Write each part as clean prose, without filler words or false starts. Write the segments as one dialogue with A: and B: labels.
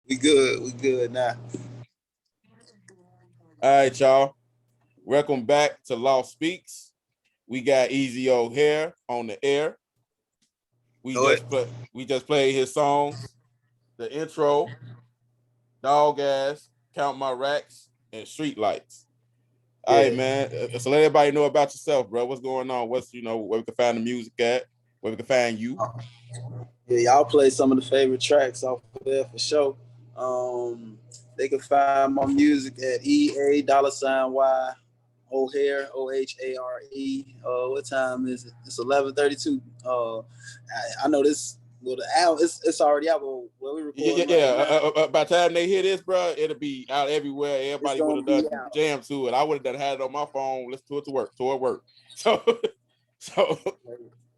A: We good. We good now.
B: All right, y'all. Welcome back to Law Speaks. We got Easy O'Hare on the air. We just played his songs, the intro, Dog Ass, Count My Racks, and Street Lights. All right, man. So let everybody know about yourself, bro. What's going on? Where we can find the music at? Where we can find you?
A: Yeah, y'all play some of the favorite tracks off of there for sure. They can find my music at EA$Y O'Hare OHARE. What time is it? It's 11:32. I know this. Well, the album it's already out. But where we recording?
B: By the time they hear this, bro, it'll be out everywhere. Everybody would have done jam to it. I would have had it on my phone. Let's do it to work. So.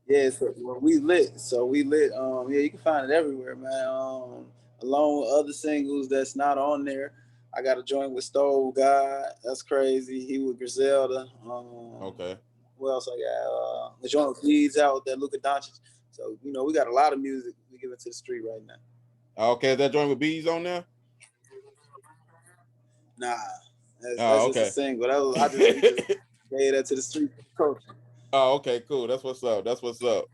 A: Yeah, so we lit. Yeah, you can find it everywhere, man. Along with other singles that's not on there. I got a joint with Stove God. That's crazy. He with Griselda.
B: Okay.
A: What else I got? The joint with Leads out with that Luka Doncic. So, we got a lot of music we give it to the street right now.
B: Okay, is that joint with Bees on there?
A: Nah. That's just a single. I just gave that to the street culture.
B: Oh, okay, cool. That's what's up.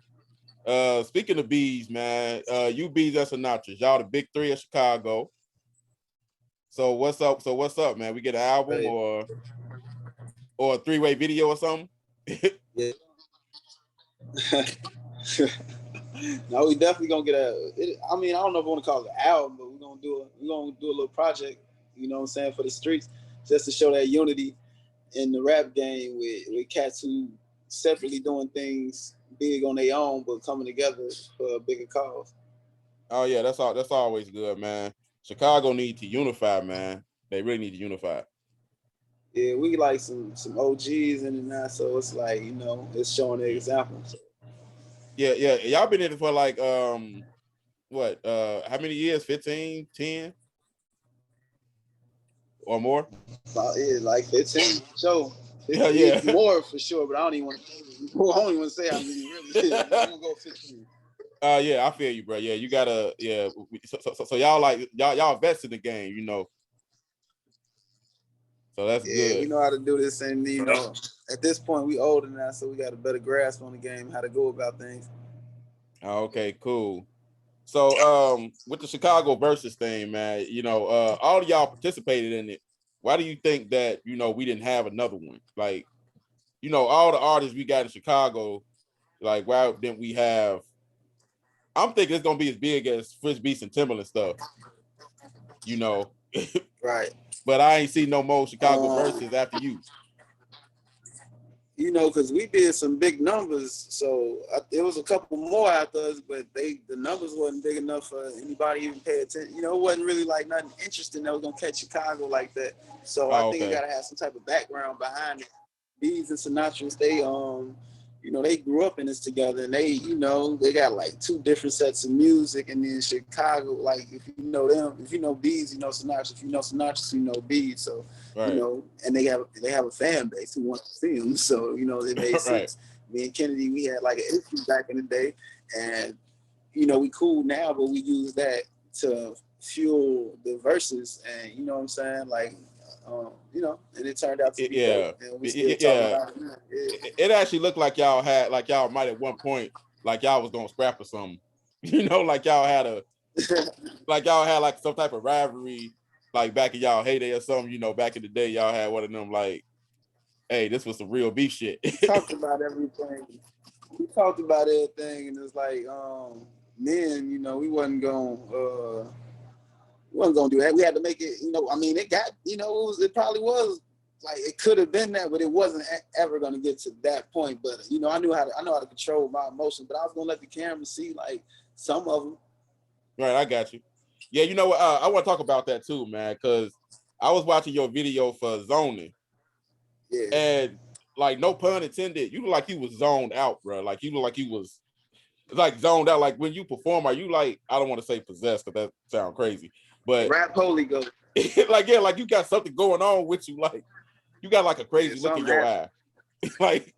B: Speaking of Bees, man, you Bees and Sinatra, y'all the big three of Chicago. So what's up, man? We get an album or a three-way video or something?
A: Yeah. No, we definitely gonna get I don't know if I want to call it an album, but we're gonna do a little project, you know what I'm saying, for the streets, just to show that unity in the rap game with cats who separately doing things big on their own, but coming together for a bigger cause.
B: Oh yeah, that's always good, man. Chicago need to unify, man. They really need to unify.
A: Yeah, we like some OGs in it now, so it's like, it's showing the example.
B: Yeah. Y'all been in it for like what? How many years? 15, 10? Or more?
A: Like 15. So
B: yeah.
A: More for sure, but I don't even want to say how many really. I'm gonna go 15.
B: Yeah, I feel you, bro. Yeah, you gotta, yeah. So y'all like y'all vets in the game, So that's good.
A: We know how to do this, and at this point we older now, so we got a better grasp on the game, how to go about things.
B: Okay, cool. So with the Chicago versus thing, man, all of y'all participated in it. Why do you think that we didn't have another one? Like, all the artists we got in Chicago, like why didn't we have? I'm thinking it's gonna be as big as Fritz Beats and Timberland stuff,
A: Right.
B: But I ain't seen no more Chicago versus after you.
A: Because we did some big numbers, so there was a couple more after us, but the numbers wasn't big enough for anybody to even pay attention. It wasn't really like nothing interesting that was gonna catch Chicago like that. So I think it gotta have some type of background behind it. Bees and Sinatras, they grew up in this together, and they got like two different sets of music. And then Chicago, like if you know them, if you know Bees, you know Sinatra. If you know Sinatra, you know Bees. So
B: right.
A: And they have a fan base who wants to see them. So it made sense. Right. Me and Kennedy, we had like an issue back in the day, and we cool now, but we use that to fuel the verses, and you know what I'm saying, like. And it turned out to be dope. And we still talking about it.
B: It actually looked like y'all might at one point, like y'all was gonna scrap or something. Like y'all had like some type of rivalry, like back in y'all heyday or something. Back in the day, y'all had one of them like, hey, this was some real beef shit.
A: Talked about everything. We talked about everything, and it's like, men, we wasn't gonna. We wasn't gonna do that. We had to make it, it got, it probably was like it could have been that, but it wasn't ever gonna get to that point. But I know how to control my emotions, but I was gonna let the camera see like some of them.
B: Right, I got you. Yeah, I want to talk about that too, man, because I was watching your video for zoning.
A: Yeah.
B: And like, no pun intended, you look like you was zoned out, bro. Like you look like you was like zoned out. Like when you perform, are you like, I don't want to say possessed because that sounds crazy. But
A: rap holy ghost.
B: like you got something going on with you, like you got like a crazy look in your eye. Like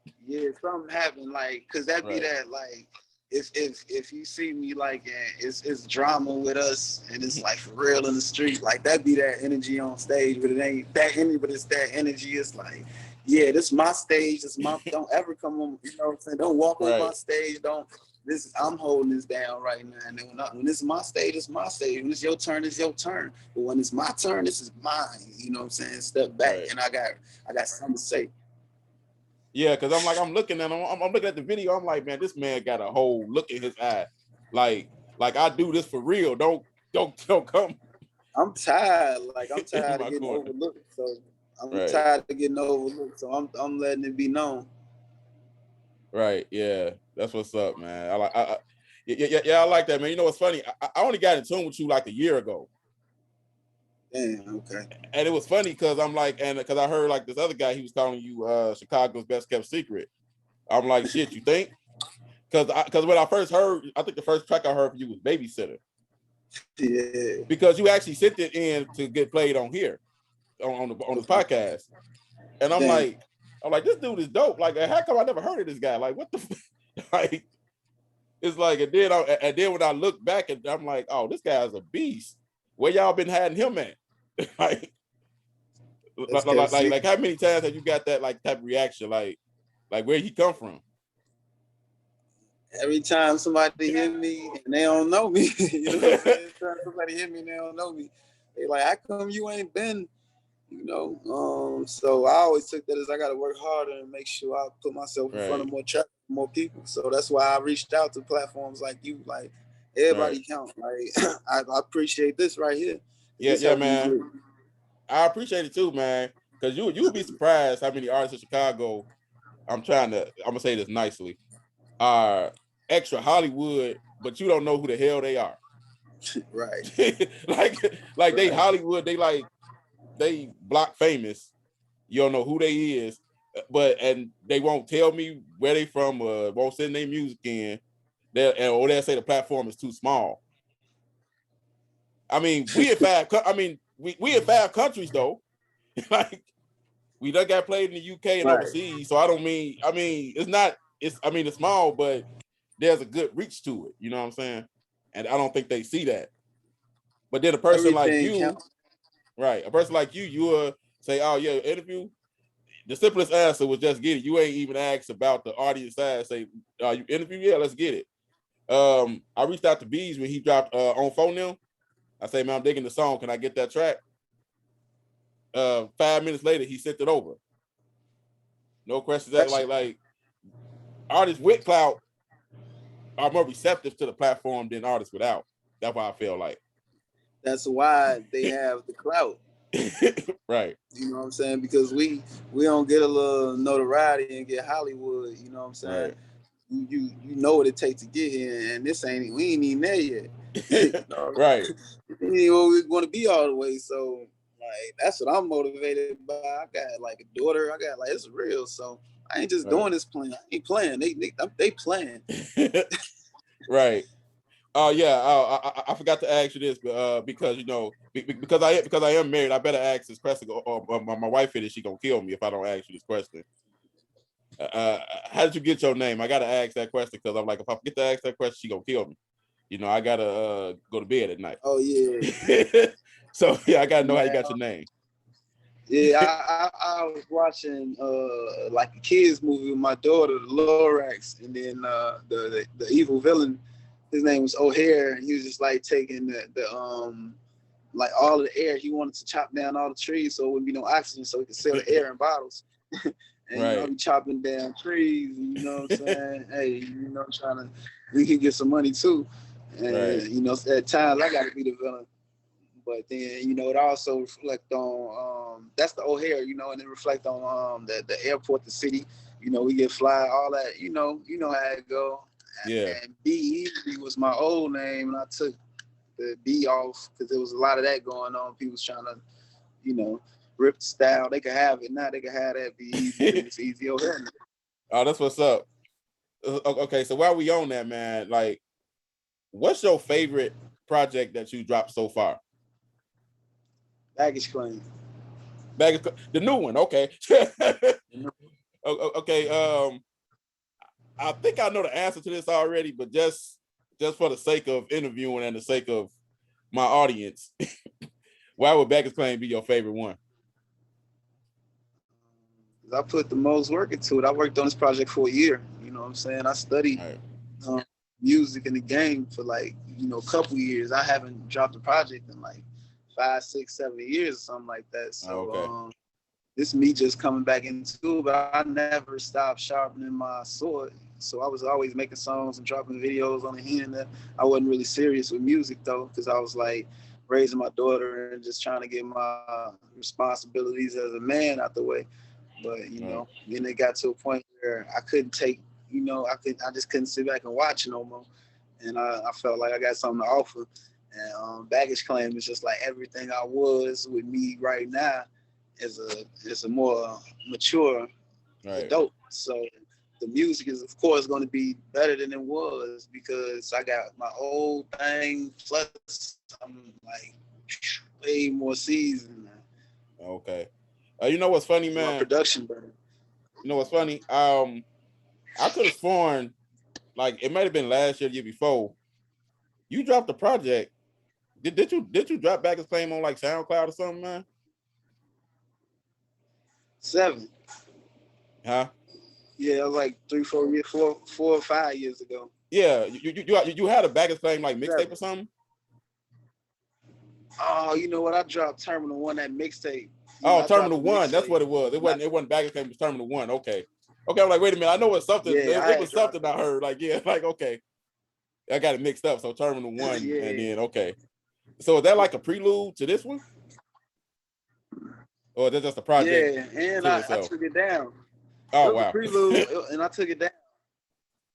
A: something happened, like because that be that like if you see me like it's drama with us and it's like for real in the street, like that be that energy on stage, but it ain't that energy, but it's that energy. It's like, yeah, this is my stage. This is my, don't ever come on, you know what I'm saying? Don't walk on my stage. Don't, this, I'm holding this down right now. And when this is my stage, it's my stage. When it's your turn, it's your turn. But when it's my turn, this is mine. You know what I'm saying? Step back, and I got something to say.
B: Yeah, because I'm looking at him, I'm looking at the video. I'm like, man, this man got a whole look in his eye. Like I do this for real. Don't come.
A: I'm tired. Like I'm tired of getting overlooked. So I'm tired of getting overlooked. So I'm letting it be known.
B: Right. Yeah. That's what's up, man. I like that, man. You know what's funny? I only got in tune with you like a year ago.
A: Damn, okay.
B: And it was funny because I'm like, and because I heard like this other guy, he was calling you Chicago's best kept secret. I'm like, shit, you think? Because when I first heard, I think the first track I heard from you was Babysitter.
A: Yeah.
B: Because you actually sent it in to get played on here, on the podcast. And I'm like, this dude is dope. Like, how come I never heard of this guy? Like, what the like? It's like, and then when I look back, and I'm like, oh, this guy is a beast. Where y'all been hiding him at? like how many times have you got that like type of reaction? Like where he come from?
A: Every time somebody hit me and they don't know me, you know what I'm saying? Every time somebody hit me and they don't know me, they like, how come you ain't been, you know? So I always took that as I got to work harder and make sure I put myself in front of more people. So that's why I reached out to platforms like you, like everybody count. Like I appreciate this right here.
B: Yeah, man. I appreciate it too, man. Because you would be surprised how many artists in Chicago, I'm gonna say this nicely, are extra Hollywood, but you don't know who the hell they are.
A: Right.
B: like they Hollywood, they block famous. You don't know who they is, and they won't tell me where they from, won't send their music in. They'll say the platform is too small. I mean, we in five countries though. Like we done got played in the UK and overseas. So it's small, but there's a good reach to it. You know what I'm saying? And I don't think they see that. But then a person like you, right? A person like you will say, "Oh yeah, interview." The simplest answer was just get it. You ain't even asked about the audience side. Say, "You interview? Yeah, let's get it." I reached out to Bees when he dropped on phone now. I say, "Man, I'm digging the song. Can I get that track?" 5 minutes later, he sent it over. No questions. Like artists with clout are more receptive to the platform than artists without. That's why I feel like.
A: That's why they have the clout.
B: Right.
A: You know what I'm saying? Because we don't get a little notoriety and get Hollywood. You know what I'm saying?
B: Right.
A: You know what it takes to get here, and we ain't even there yet. You know?
B: Right.
A: We ain't where we want to be all the way. So like that's what I'm motivated by. I got like a daughter. I got like it's real. So I ain't just doing this playing. I ain't playing. They playing.
B: Right. I forgot to ask you this, because you know, because I am married, I better ask this question. Or my wife is she gonna kill me if I don't ask you this question. How did you get your name? I gotta ask that question because I'm like, if I forget to ask that question, she gonna kill me. You know, I gotta go to bed at night.
A: Oh yeah.
B: So yeah, I gotta know how you got your name.
A: Yeah, I was watching like a kids movie with my daughter, the Lorax, and then the evil villain, his name was O'Hare, and he was just like taking the like all of the air. He wanted to chop down all the trees so it wouldn't be no oxygen, so he could sell the air in bottles. And you know, be chopping down trees, and you know what I'm saying? Hey, you know, we can get some money too. And you know, at times I gotta be the villain. But then, you know, it also reflect on that's the O'Hare, you know, and it reflect on the airport, the city. You know, we get fly, all that. You know how it go.
B: Yeah.
A: And B was my old name, and I took the B off because there was a lot of that going on. People was trying to, you know, rip the style. They could have it now. They could have that B. It's easy O'Hare.
B: Oh, that's what's up. Okay, so while we on that, man, like, what's your favorite project that you dropped so far?
A: Baggage claim.
B: The new one, okay. Okay. I think I know the answer to this already, but just for the sake of interviewing and the sake of my audience, why would Baggage Claim be your favorite one?
A: I put the most work into it. I worked on this project for a year. You know what I'm saying? I studied music in the game for like, a couple years. I haven't dropped a project in like 5, 6, 7 years or something like that. So this is me just coming back into it, but I never stopped sharpening my sword. So I was always making songs and dropping videos on the internet. I wasn't really serious with music though, because I was like raising my daughter and just trying to get my responsibilities as a man out the way. But then it got to a point where I couldn't take, I just couldn't sit back and watch no more. And I felt like I got something to offer. And Baggage Claim is just like everything I was with me right now is a more mature adult. So the music is of course going to be better than it was because I got my old thing plus I'm like way more seasoned now.
B: Okay. You know what's funny, man?
A: My production better.
B: You know what's funny? I could have sworn, like it might have been last year, the year before. You dropped the project. Did you drop Baggage Claim on like SoundCloud or something, man?
A: 7.
B: Huh?
A: Yeah, like 3, 4 years, 4 or 5 years ago.
B: Yeah, you had a Baggage Claim like mixtape or something.
A: Oh, you know what? I dropped Terminal 1, that mixtape.
B: Terminal 1. That's what it was. It wasn't Baggage Claim. It was Terminal 1. Okay. I'm like, wait a minute. I know it's something.
A: Yeah,
B: it was something I heard. Like, yeah, like okay. I got it mixed up. So Terminal 1, and then okay. So is that like a prelude to this one? Or is that just a project?
A: Yeah, and I took it down.
B: Oh,
A: it was
B: wow.
A: a prelude, and I took it down.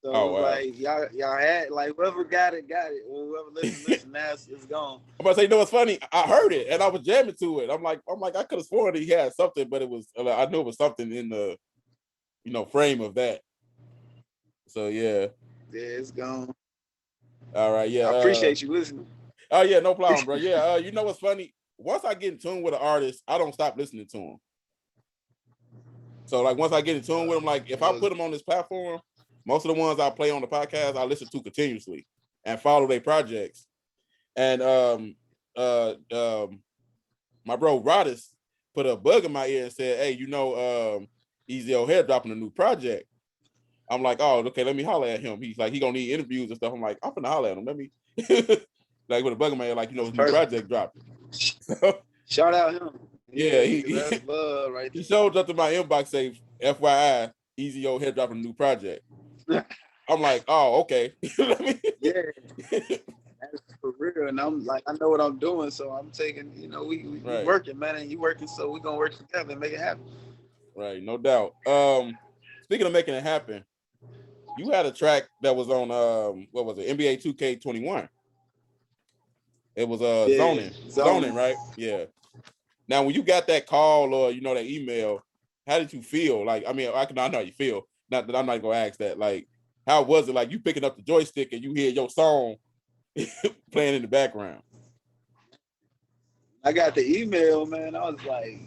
A: So wow. Like y'all had like whoever got it. Whoever listen, now it's gone.
B: I'm about to say, what's funny? I heard it and I was jamming to it. I'm like, I could have sworn he had something, but it was I knew it was something in the frame of that. So yeah.
A: Yeah, it's gone.
B: All right, yeah.
A: I appreciate you listening.
B: Oh yeah, no problem, bro. Yeah, you know what's funny? Once I get in tune with an artist, I don't stop listening to him. So like once I get in tune with them, like if I put them on this platform, most of the ones I play on the podcast, I listen to continuously and follow their projects. And my bro Rodis put a bug in my ear and said, "Hey, Easy O'Hare dropping a new project." I'm like, "Oh, okay, let me holler at him." He's like, he gonna need interviews and stuff. I'm like, I'm finna holler at him. Let me like with a bug in my ear, like his new project dropped.
A: Shout out him.
B: Yeah,
A: that's love right there.
B: He showed up to my inbox saying, FYI, Easy O'Hare dropping a new project. I'm like, oh, okay.
A: Yeah. That's for real. And I'm like, I know what I'm doing, so I'm taking, we working, man, and you working, so we're gonna work together and make it happen.
B: Right, no doubt. Speaking of making it happen, you had a track that was on what was it, NBA 2K21. It was zoning, right? Yeah. Now, when you got that call or that email, how did you feel? Like, I mean, I know how you feel. Not that I'm not gonna ask that. Like, how was it? Like, you picking up the joystick and you hear your song playing in the background.
A: I got the email, man. I was like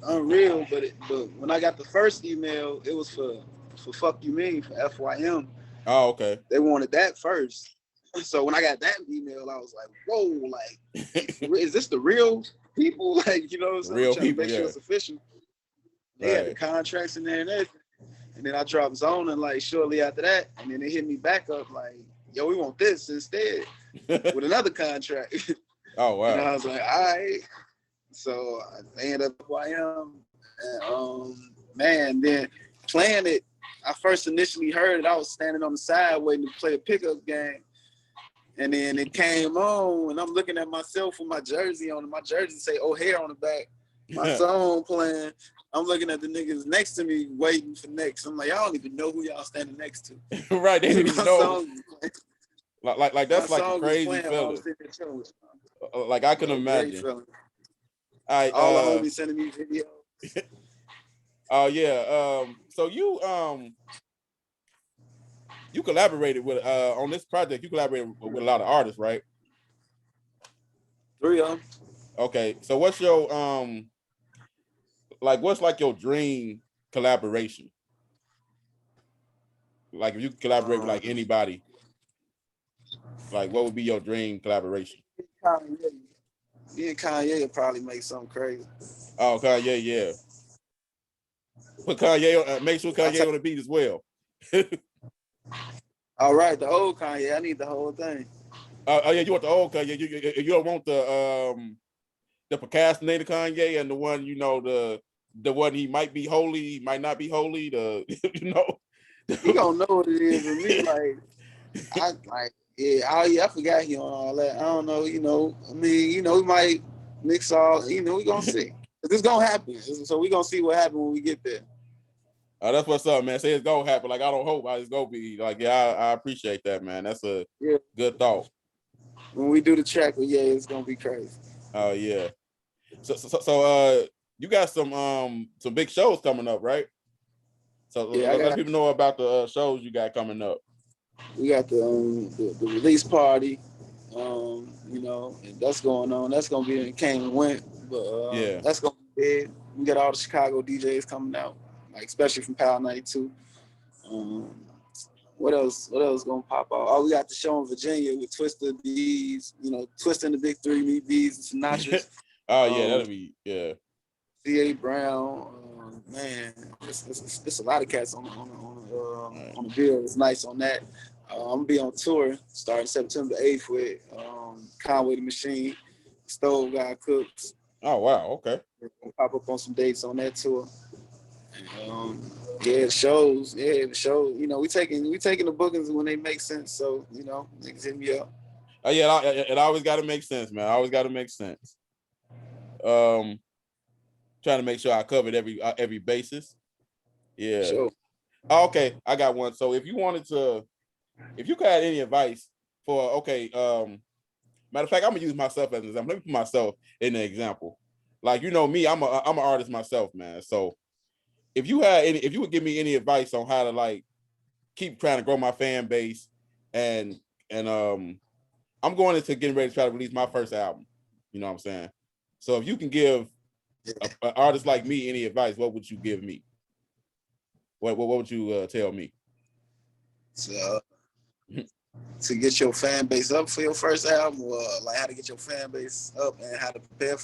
A: unreal. But when I got the first email, it was for Fuck You Mean, for FYM.
B: Oh, okay.
A: They wanted that first. So when I got that email, I was like, whoa, like, is this the real people? Like, so
B: real
A: I'm trying
B: people,
A: to make sure it's official. They had the contracts in there and everything. And then I dropped Zoning like shortly after that. And then they hit me back up like, yo, we want this instead with another contract.
B: Oh, wow.
A: And I was like, all right. So I ended up where I am. And, man, then playing it, I first initially heard it. I was standing on the side waiting to play a pickup game. And then it came on, and I'm looking at myself with my jersey on. My jersey say O'Hare on the back. My song playing. I'm looking at the niggas next to me waiting for next. I'm like, I don't even know who y'all standing next to.
B: Right, they didn't even know. Like that's like a crazy feeling. Like I can imagine. All
A: right, all the homies sending me videos.
B: Oh yeah. So you collaborated with on this project. You collaborated with a lot of artists, right?
A: 3 of them.
B: Okay, so what's your what's like your dream collaboration? Like if you could collaborate with like anybody, like what would be your dream collaboration?
A: Kanye. Me and Kanye would probably make something crazy.
B: Oh, Kanye, yeah. Put Kanye on, make sure Kanye on the beat as well.
A: All right, the old Kanye. I need the whole thing.
B: Oh yeah, you want the old Kanye. You don't want the procrastinator Kanye and the one, you know, the one he might be holy, he might not be holy, the you know.
A: He gonna know what it is with me. I forgot he on all that. I don't know, I mean, we might mix all, we gonna see. It's gonna happen. So we gonna see what happens when we get there.
B: That's what's up, man. Say it's gonna happen. Like I don't hope it's gonna be like, yeah, I appreciate that, man. That's a good thought.
A: When we do the track, it's gonna be crazy.
B: Oh yeah. So you got some big shows coming up, right? So let people know about the shows you got coming up.
A: We got the release party, and that's going on. That's gonna be in Came and Went, but that's gonna be big. We got all the Chicago DJs coming out, like especially from Power 92. What else gonna pop out? Oh, we got the show in Virginia with Twista, Bees, Twista and the Big Three, me, Bees, and Sinatra's.
B: Oh yeah, that'll be
A: C.A. Brown, man, it's a lot of cats on the bill. It's nice on that. I'm gonna be on tour starting September 8th with Conway the Machine, Stove Guy Cooks.
B: Oh wow, okay.
A: We'll pop up on some dates on that tour. The shows. We taking the bookings when they make sense. So niggas hit me up.
B: Oh yeah, it always got to make sense, man. Always got to make sense. Trying to make sure I covered every basis. Yeah.
A: Sure.
B: Okay, I got one. So if you could have any advice for matter of fact, I'm gonna use myself as an example. Let me put myself in the example. Like me, I'm an artist myself, man. So if you would give me any advice on how to like keep trying to grow my fan base and I'm going into getting ready to try to release my first album. You know what I'm saying? So if you can give an artist like me any advice, what would you give me? What would you tell me?
A: So, to get your fan base up for your first album, or like how to get your fan base up and how to prepare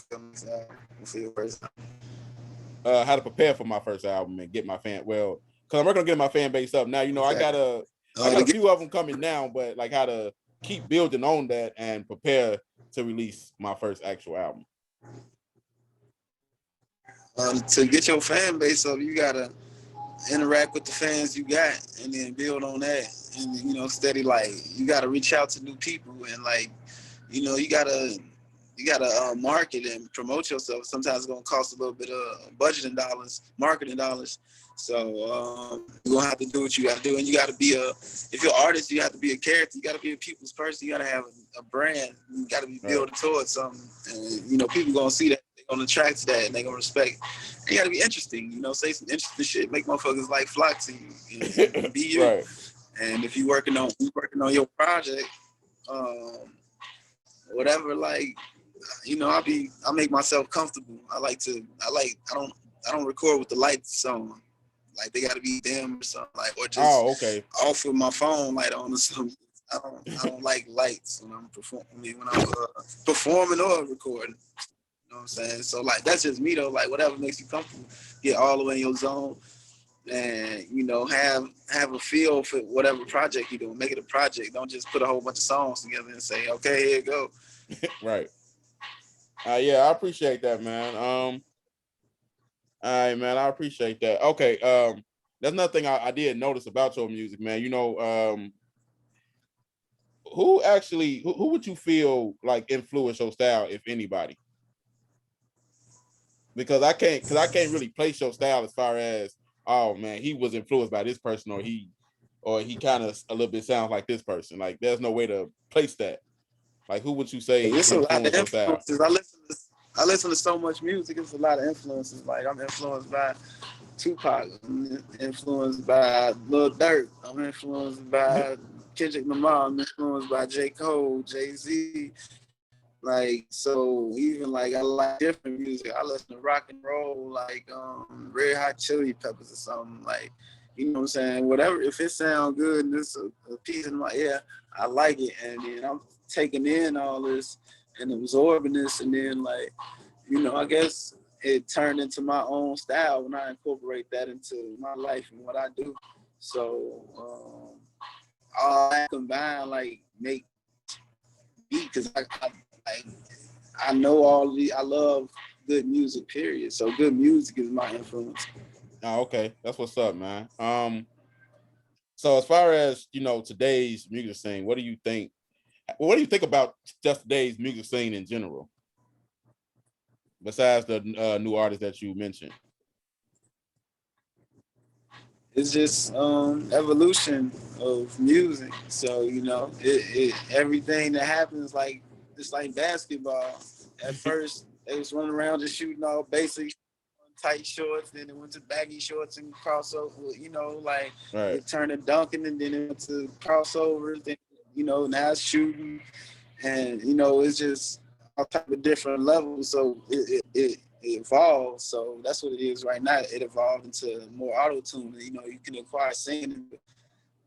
A: for your first album?
B: How to prepare for my first album and get my fan because I'm working on getting my fan base up now. I got a few of them coming now, but like how to keep building on that and prepare to release my first actual album.
A: To get your fan base up, you gotta interact with the fans you got, and then build on that, and steady. Like you gotta reach out to new people, and like you gotta market and promote yourself. Sometimes it's gonna cost a little bit of marketing dollars. So you're gonna have to do what you gotta do, and you gotta be if you're an artist, you have to be a character. You gotta be a people's person. You gotta have a brand. You gotta be building towards something, and people gonna see that. They're gonna attract to that, and they're gonna respect. And you gotta be interesting. Say some interesting shit. Make motherfuckers like flock to you. And be you.
B: Right.
A: And if you're working on your project, whatever, like. I make myself comfortable. I don't record with the lights on. Like they gotta be dim or something, like, or just off with my phone light on or something. I don't like lights when I'm performing or recording. You know what I'm saying? So like that's just me though. Like whatever makes you comfortable, get all the way in your zone, and have a feel for whatever project you're doing. Make it a project. Don't just put a whole bunch of songs together and say, okay, here you go.
B: Right. Yeah, I appreciate that, man. All right, man, I appreciate that. Okay, that's another thing I did notice about your music, man. Who would you feel like influenced your style, if anybody? Because I can't really place your style as far as, oh man, he was influenced by this person, or he kind of a little bit sounds like this person. Like there's no way to place that. Like who would you say
A: influenced your style? I listen to so much music. It's a lot of influences. Like I'm influenced by Tupac. I'm influenced by Lil Durk. I'm influenced by Kendrick Lamar. I'm influenced by J. Cole, Jay-Z. Like, so even like I like different music. I listen to rock and roll, like Red Hot Chili Peppers or something. Like, you know what I'm saying, whatever, if it sounds good and it's a piece in my ear, I like it. And then I'm taking in all this and absorbing this, and then like, you know, I guess it turned into my own style when I incorporate that into my life and what I do. So all that combined, like, make beat, because I know I love good music, period. So good music is my influence.
B: Oh, okay, that's what's up, man. So as far as, you know, today's music scene, what do you think? What do you think about just today's music scene in general? Besides the new artists that you mentioned.
A: It's just evolution of music. So, you know, everything that happens, like, it's like basketball. At first, they was running around just shooting all basic tight shorts, then it went to baggy shorts and crossover. You know, like,
B: Right.
A: it turned to dunking, and then it went to crossovers. Then, you know, now it's shooting, and, you know, it's just all type of different levels. So it evolved. So that's what it is right now. It evolved into more auto tune. You know, you can acquire singing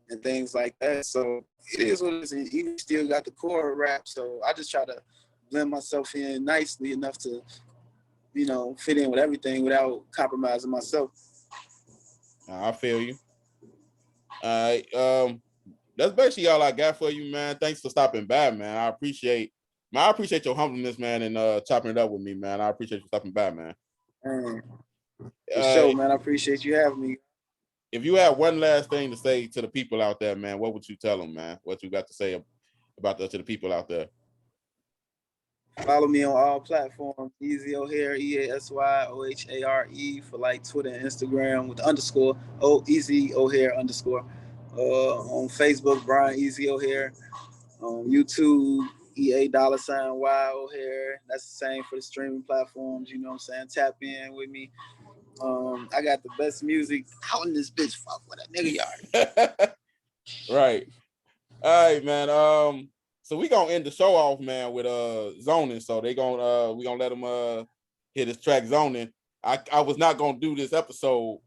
A: and things like that. So it is what it is. And even still got the core rap. So I just try to blend myself in nicely enough to, you know, fit in with everything without compromising myself.
B: I feel you. All right. That's basically all I got for you, man. Thanks for stopping by, man. I appreciate your humbleness, man, and chopping it up with me, man. I appreciate you stopping by, man.
A: Man, for sure, man. I appreciate you having me.
B: If you had one last thing to say to the people out there, man, what would you tell them, man? What you got to say about to the people out there?
A: Follow me on all platforms. Easy O'Hare, EASYOHARE, for like Twitter and Instagram with the underscore. Easy O'Hare underscore. On Facebook, Brian Easy O'Hare. On YouTube, EA $ Y O'Hare. That's the same for the streaming platforms. You know what I'm saying? Tap in with me. I got the best music out in this bitch. Fuck with a nigga yard.
B: Right. All right, man. So we gonna end the show off, man, with zoning. So we gonna let them hit this track zoning. I was not gonna do this episode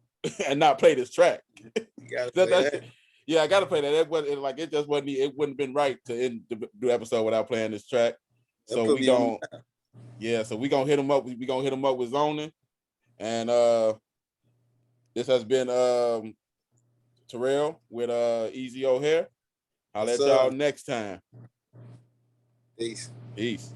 B: and not play this track.
A: You gotta play that.
B: Yeah, I gotta play that. It wouldn't have been right to end the episode without playing this track. So we gonna hit them up. We gonna hit them up with zoning. And this has been Terrell with Easy O'Hare. I'll let y'all next time.
A: Peace.
B: Peace.